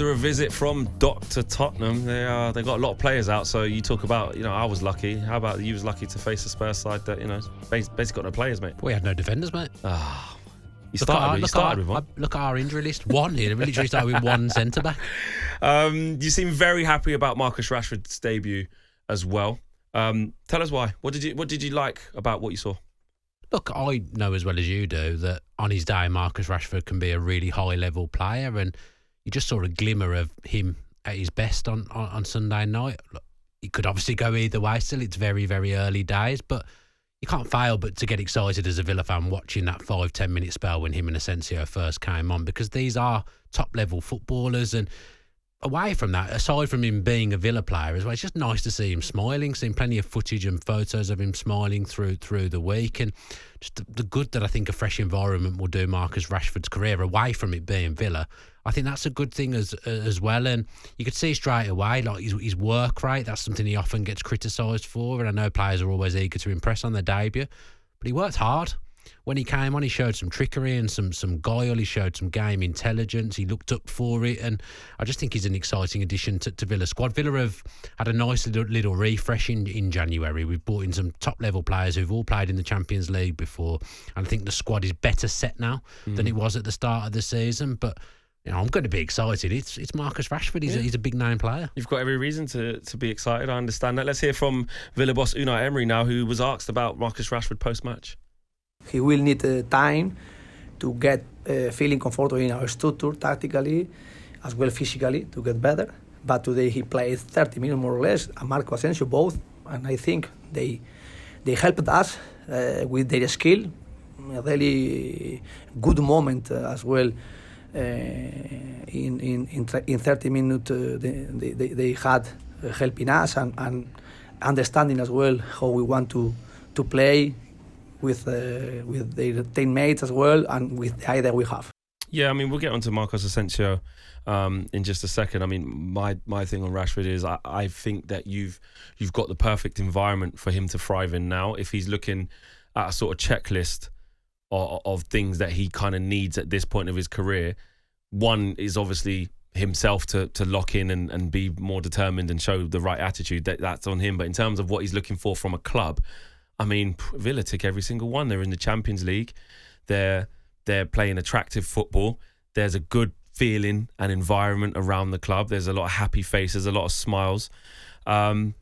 A visit from Dr. Tottenham. They got a lot of players out. So you talk about, I was lucky. How about you was lucky to face a Spurs side that, basically got no players, mate? We had no defenders, mate. You started with one. Look at our injury list. One here. We literally started with one centre back. You seem very happy about Marcus Rashford's debut as well. Tell us why. What did you like about what you saw? Look, I know as well as you do that on his day, Marcus Rashford can be a really high level player, and you just saw a glimmer of him at his best on Sunday night. Look, it could obviously go either way still. It's very, very early days, but you can't fail but to get excited as a Villa fan watching that 5-10 minute spell when him and Asensio first came on, because these are top-level footballers. And away from that, aside from him being a Villa player as well, it's just nice to see him smiling, seeing plenty of footage and photos of him smiling through the week, and just the good that I think a fresh environment will do Marcus Rashford's career away from it being Villa. I think that's a good thing as well. And you could see straight away, like his work rate, that's something he often gets criticised for, and I know players are always eager to impress on their debut, but he worked hard. When he came on, he showed some trickery and some guile. He showed some game intelligence. He looked up for it, and I just think he's an exciting addition to Villa's squad. Villa have had a nice little refresh in January. We've brought in some top-level players who've all played in the Champions League before, and I think the squad is better set now than it was at the start of the season. But I'm going to be excited. It's Marcus Rashford. He's a big-name player. You've got every reason to be excited. I understand that. Let's hear from Villa boss Unai Emery now, who was asked about Marcus Rashford post-match. He will need time to get feeling comfortable in our structure, tactically, as well physically, to get better. But today he played 30 minutes more or less, and Marco Asensio both, and I think they helped us with their skill. A really good moment as well. In 30 minutes they had helping us and understanding as well how we want to play with their teammates as well, and with the idea we have. Yeah, I mean, we'll get on to Marcos Asensio in just a second. I mean, my thing on Rashford is I think that you've got the perfect environment for him to thrive in now. If he's looking at a sort of checklist of things that he kind of needs at this point of his career, one is obviously himself to lock in and be more determined and show the right attitude. That's on him. But in terms of what he's looking for from a club, I mean, Villa tick every single one. They're in the Champions League. They're playing attractive football. There's a good feeling and environment around the club. There's a lot of happy faces, a lot of smiles. And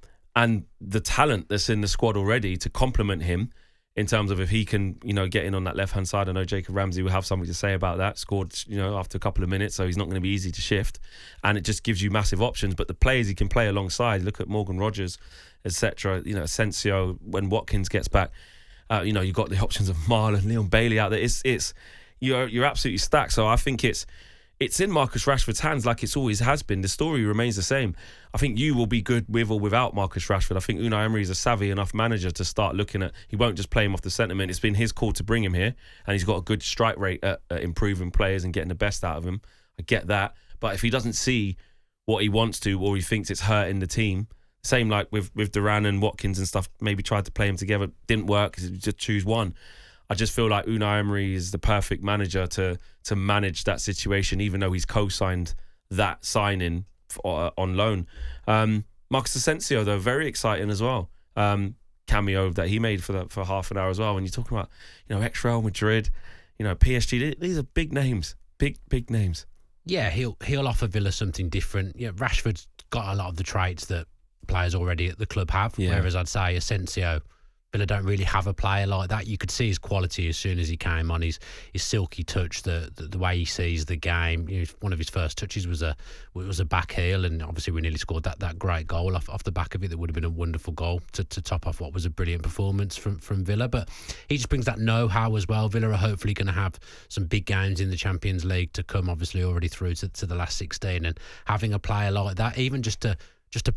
the talent that's in the squad already to complement him in terms of if he can, get in on that left-hand side. I know Jacob Ramsey will have something to say about that. Scored, after a couple of minutes, so he's not going to be easy to shift. And it just gives you massive options. But the players he can play alongside, look at Morgan Rogers, etc. Asensio, when Watkins gets back, you've got the options of Marlon, Leon Bailey out there. You're absolutely stacked. So I think it's in Marcus Rashford's hands, like it's always has been. The story remains the same. I think you will be good with or without Marcus Rashford. I think Unai Emery is a savvy enough manager to start looking at. He won't just play him off the sentiment. It's been his call to bring him here, and he's got a good strike rate at improving players and getting the best out of him. I get that, but if he doesn't see what he wants to, or he thinks it's hurting the team, same like with Duran and Watkins and stuff. Maybe tried to play him together, didn't work. Just choose one. I just feel like Unai Emery is the perfect manager to manage that situation, even though he's co-signed that signing on loan. Marcos Asensio, though, very exciting as well. Cameo that he made for half an hour as well. When you're talking about, ex-Real Madrid, PSG, these are big names, big names. Yeah, he'll offer Villa something different. Yeah, Rashford's got a lot of the traits that players already at the club have. Yeah. Whereas I'd say Asensio, Villa don't really have a player like that. You could see his quality as soon as he came on. His silky touch, the way he sees the game. One of his first touches was a back heel, and obviously we nearly scored that great goal off the back of it. That would have been a wonderful goal to top off what was a brilliant performance from Villa. But he just brings that know-how as well. Villa are hopefully going to have some big games in the Champions League to come, obviously already through to the last 16, and having a player like that, even just to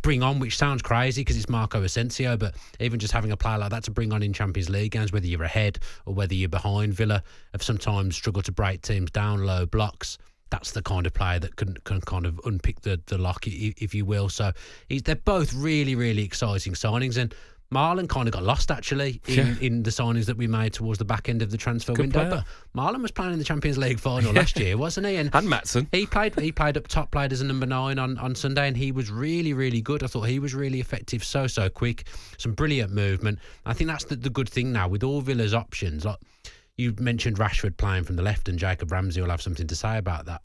bring on, which sounds crazy because it's Marco Asensio, but even just having a player like that to bring on in Champions League games, whether you're ahead or whether you're behind. Villa have sometimes struggled to break teams down low blocks. That's the kind of player that can kind of unpick the lock, if you will. So they're both really, really exciting signings. And Marlon kind of got lost, actually, in the signings that we made towards the back end of the transfer window. Player. But Marlon was playing in the Champions League final last year, wasn't he? And Maatsen. He played up top, played as a number 9 on Sunday, and he was really, really good. I thought he was really effective, so quick, some brilliant movement. I think that's the good thing now with all Villa's options. Like you mentioned Rashford playing from the left, and Jacob Ramsey will have something to say about that.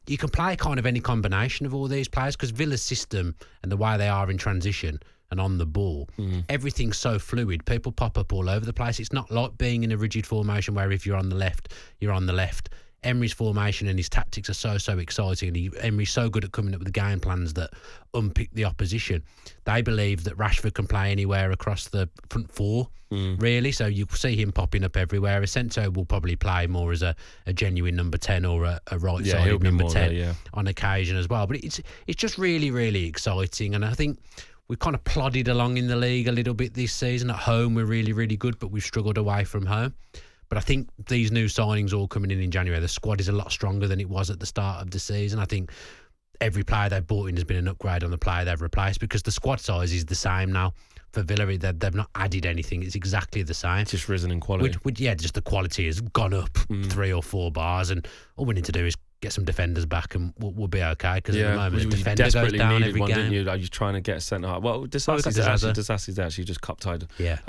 You can play kind of any combination of all these players because Villa's system and the way they are in transition and on the ball, everything's so fluid. People pop up all over the place. It's not like being in a rigid formation where if you're on the left, you're on the left. Emery's formation and his tactics are so exciting. And Emery's so good at coming up with game plans that unpick the opposition. They believe that Rashford can play anywhere across the front four, really. So you see him popping up everywhere. Asensio will probably play more as a genuine number 10 or a right-sided number 10 on occasion as well. But it's just really, really exciting. And I think we've kind of plodded along in the league a little bit this season. At home, we're really, really good, but we've struggled away from home. But I think these new signings all coming in January, the squad is a lot stronger than it was at the start of the season. I think every player they've bought in has been an upgrade on the player they've replaced because the squad size is the same now. For Villa, they've not added anything. It's exactly the same. It's just risen in quality. Just the quality has gone up 3 or 4 bars, and all we need to do is get some defenders back and we'll be okay because at the moment the defender goes down every game. Didn't you? Are you trying to get a centre half? Well, Disasi's actually just cup tied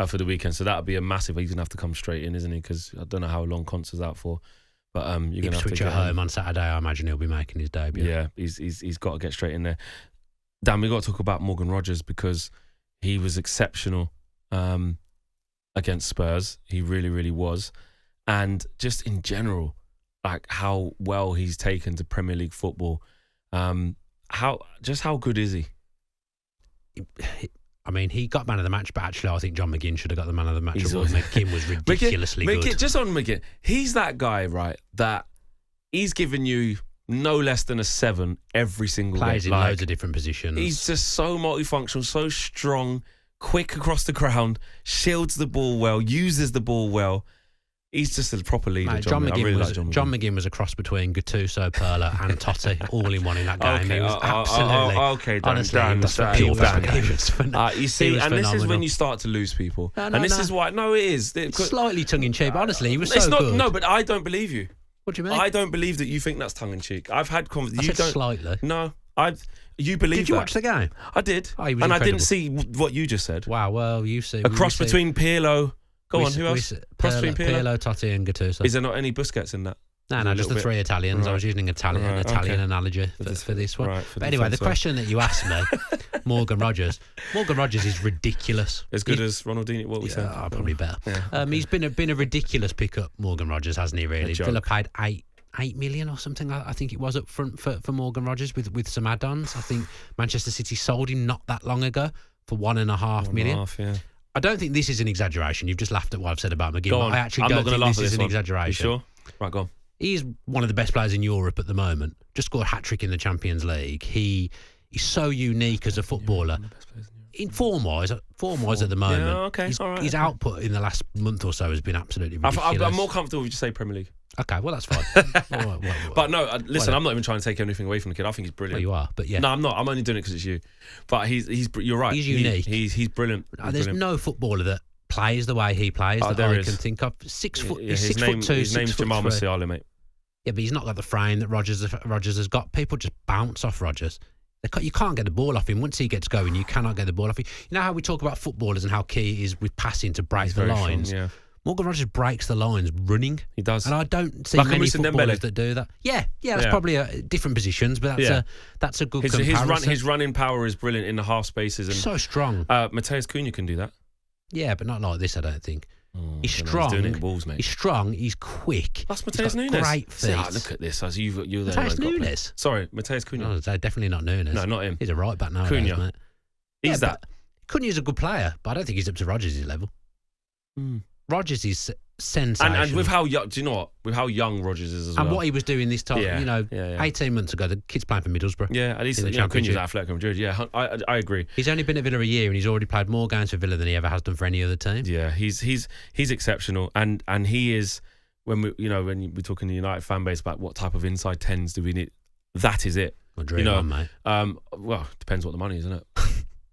for the weekend, so that would be a massive. He's going to have to come straight in, isn't he? Because I don't know how long Concer's out for. But you're going to have to get home on Saturday. I imagine he'll be making his debut. Yeah, he's got to get straight in there. Dan, we've got to talk about Morgan Rogers because he was exceptional against Spurs. He really, really was. And just in general, like how well he's taken to Premier League football. How good is he? I mean, he got man of the match, but actually I think John McGinn should have got the man of the match award. McGinn was ridiculously good. Just on McGinn, he's that guy, right, that he's given you no less than a 7 every single Plays game. in loads of different positions. He's just so multifunctional, so strong, quick across the ground, shields the ball well, uses the ball well. He's just a proper leader. Mate, John McGinn was a cross between Gattuso, Perla and Totti, all in one in that game. He was absolutely... honestly, you see, and this is when you start to lose people. This is why... No, it is. Slightly tongue-in-cheek, but honestly, he was so good. No, but I don't believe you. What do you mean? I don't believe that you think that's tongue-in-cheek. I've had conversations. I said slightly. No, you believe that. Did you watch the game? I did. Oh, he was and incredible. I didn't see what you just said. Wow, well, you see... A cross between Pirlo... Go on, who else? Pirlo, Totti and Gattuso. Is there not any Busquets in that? No, just the 3 Italians. Right. I was using an Italian analogy for this one. Right, but anyway, the question that you asked me, Morgan Rogers is ridiculous. As good as Ronaldinho, what we said? Probably better. Yeah. He's been a ridiculous pickup, Morgan Rogers, hasn't he, really? Villa paid 8 million or something, I think it was, up front for Morgan Rogers with some add-ons. I think Manchester City sold him not that long ago for 1.5 million. I don't think this is an exaggeration. You've just laughed at what I've said about McGinn. I actually don't think this is an exaggeration. You sure? Right, go on. He's one of the best players in Europe at the moment. Just scored a hat-trick in the Champions League. He's so unique as a footballer. In form-wise at the moment, yeah, okay, his output in the last month or so has been absolutely ridiculous. I'm more comfortable if you say Premier League. Okay, well, that's fine. But no, listen, I'm not even trying to take anything away from the kid. I think he's brilliant. Well, you are, but yeah. No, I'm not. I'm only doing it because it's you. But you're right. He's unique. He's brilliant. There's no footballer that plays the way he plays that I can think of. 6 foot. He's 6 foot 2. His name's Jamal Musiala, mate. Yeah, but he's not got the frame that Rogers has got. People just bounce off Rogers. You can't get the ball off him. Once he gets going, you cannot get the ball off him. You know how we talk about footballers and how key it is with passing to break the lines? Strong, yeah. Morgan Rogers breaks the lines running. He does. And I don't see many footballers that do that. Yeah, that's probably different positions, but that's a good comparison. His running power is brilliant in the half spaces. And so strong. Matheus Cunha can do that. Yeah, but not like this, I don't think. He's strong. He's doing it balls, mate. He's strong. He's quick. That's Matheus Nunes. Great feet. Look at this. You're there. Matheus Nunes. Sorry, Matheus Cunha. No, definitely not Nunes. No, not him. He's a right back nowadays, Cunha. mate. He's that. Cunha's a good player, but I don't think he's up to Rogers' level. Rogers is sensational. And with how young, do you know what? With how young Rogers is as well. And what he was doing this time, 18 months ago, the kid's playing for Middlesbrough. Yeah, at least Cunha's at Athletic Madrid. Yeah, I agree. He's only been at Villa a year, and he's already played more games for Villa than he ever has done for any other team. Yeah, he's exceptional, and he is when we talk in the United fan base about what type of inside 10s do we need. That is it. Well, dream on, mate. Well, depends what the money is, isn't it?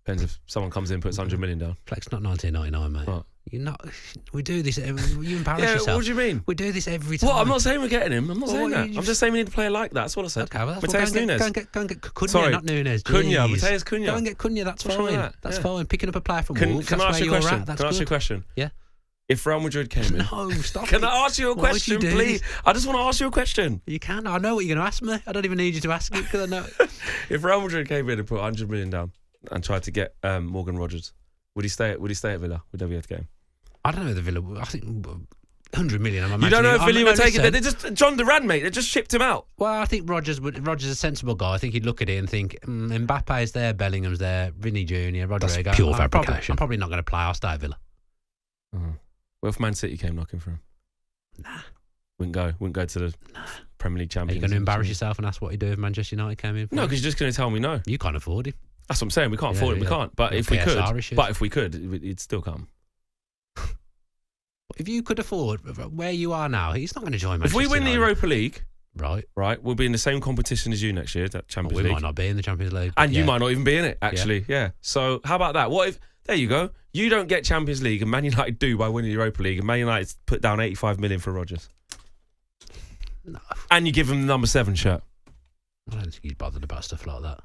Depends if someone comes in and puts 100 million down. Flex, not 1999, mate. What? You're not. We do this. You embarrass yourself. What do you mean? We do this every time. What? I'm not saying we're getting him. I'm not saying that. You I'm just saying we need a player like that. That's what I said. Okay, well, Mateus Nunes. Go and get Cunha, Sorry. not Nunes. Cunha, Jeez. Mateus Cunha. Go and get Cunha. That's What's wrong with fine. that? That's Yeah. fine. Picking up a player from Wolves. Can I that's ask you a where you're question? at. That's Can I ask you a good. question? Yeah. If Real Madrid came in, No, stop. can I ask you a Why would question, you do please? this? I just want to ask you a question. You can. I know what you're going to ask me. I don't even need you to ask it because I know. If Real Madrid came in and put 100 million down and tried to get Morgan Rogers, would he stay at Villa? Would they be able to get him? I don't know the Villa. I think 100 million. You don't know if Villa would take it. They just John Duran, mate. They just shipped him out. Well, I think Rogers is a sensible guy. I think he'd look at it and think, Mbappe's there, Bellingham's there, Vinny Jr., Rodrigo. That's pure fabrication. I'm probably not going to play. I'll stay at Villa. What if Man City came knocking for him? Nah. Wouldn't go to the Premier League Are Champions. you going to embarrass yourself and ask what he'd do if Manchester United came in? No, because you're just going to tell me no. You can't afford him. That's what I'm saying. We can't afford it. We can't. But if we could, it'd still come. If you could afford where you are now, he's not going to join Manchester If we win the United. Europa League, right, we'll be in the same competition as you next year, that Champions we League. might not be in the Champions League. And you might not even be in it, actually. Yeah. So how about that? What if, there you go, you don't get Champions League and Man United do by winning the Europa League, and Man United put down 85 million for Rodgers. No. And you give him the number 7 shirt. I don't think he's bothered about stuff like that.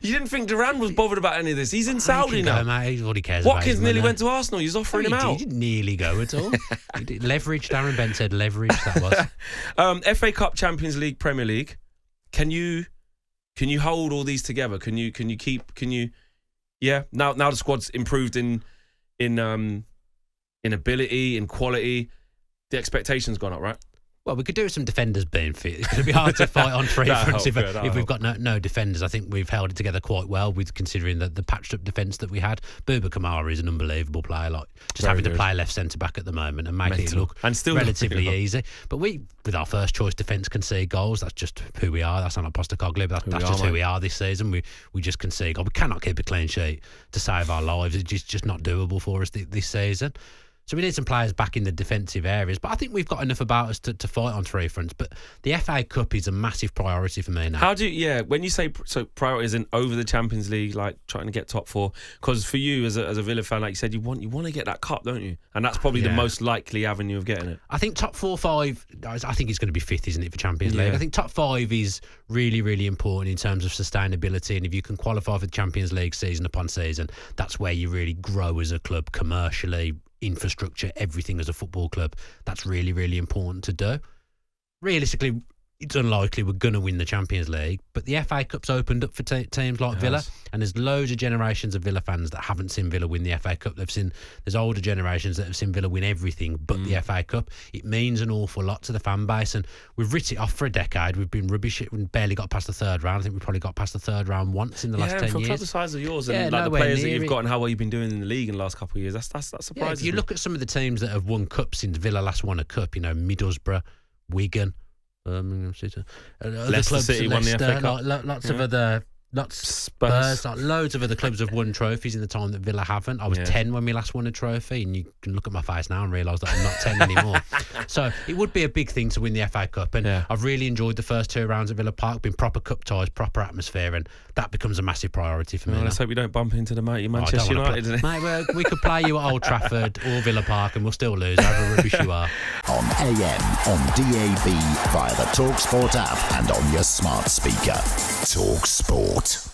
You didn't think Duran was bothered about any of this? He's in Saudi now. Mate, all he cares Watkins about nearly went to Arsenal. He's offering him out. He didn't nearly go at all. He did. Leverage, Darren Bent said leverage, that was. FA Cup, Champions League, Premier League. Can you hold all these together? Yeah. Now the squad's improved in ability, in quality. The expectation's gone up, right? Well, we could do with some defenders being fit. It's going to be hard to fight on three fronts if we've got no defenders. I think we've held it together quite well with considering the patched up defence that we had. Bouba Kamara is an unbelievable player. Like just having to play left centre back at the moment and making it look relatively easy. But we, with our first choice defence, concede goals. That's just who we are. That's not Postecoglou, but that's just who we are this season. We just concede goals. We cannot keep a clean sheet to save our lives. It's just not doable for us this season. So we need some players back in the defensive areas. But I think we've got enough about us to fight on three fronts. But the FA Cup is a massive priority for me now. When you say priority isn't over the Champions League, like trying to get top 4, because for you as a Villa fan, like you said, you want to get that cup, don't you? And that's probably the most likely avenue of getting it. I think top 4, 5, I think it's going to be 5th, isn't it, for Champions League? I think top 5 is really, really important in terms of sustainability. And if you can qualify for the Champions League season upon season, that's where you really grow as a club commercially, infrastructure, everything as a football club. That's really, really important to do. Realistically, it's unlikely we're going to win the Champions League, but the FA Cup's opened up for teams like Villa, and there's loads of generations of Villa fans that haven't seen Villa win the FA Cup. There's older generations that have seen Villa win everything but the FA Cup. It means an awful lot to the fan base, and we've written it off for a decade. We've been rubbish. We barely got past the third round. I think we probably got past the third round once in the last 10 years. For a club the size of yours and the players that you've got and how well you've been doing in the league in the last couple of years, that's surprising. Yeah, if you look at some of the teams that have won cups since Villa last won a cup, Middlesbrough, Wigan, Leicester City won the FA Cup. Lots of other, Spurs, loads of other clubs have won trophies in the time that Villa haven't. I was 10 when we last won a trophy, and you can look at my face now and realise that I'm not 10 anymore. So it would be a big thing to win the FA Cup, and I've really enjoyed the first 2 rounds at Villa Park. Been proper cup ties, proper atmosphere, and that becomes a massive priority for me. Let's hope we don't bump into the mighty Manchester United. Mate, we could play you at Old Trafford or Villa Park, and we'll still lose. However rubbish you are. On AM, on DAB, via the talkSPORT app, and on your smart speaker. talkSPORT.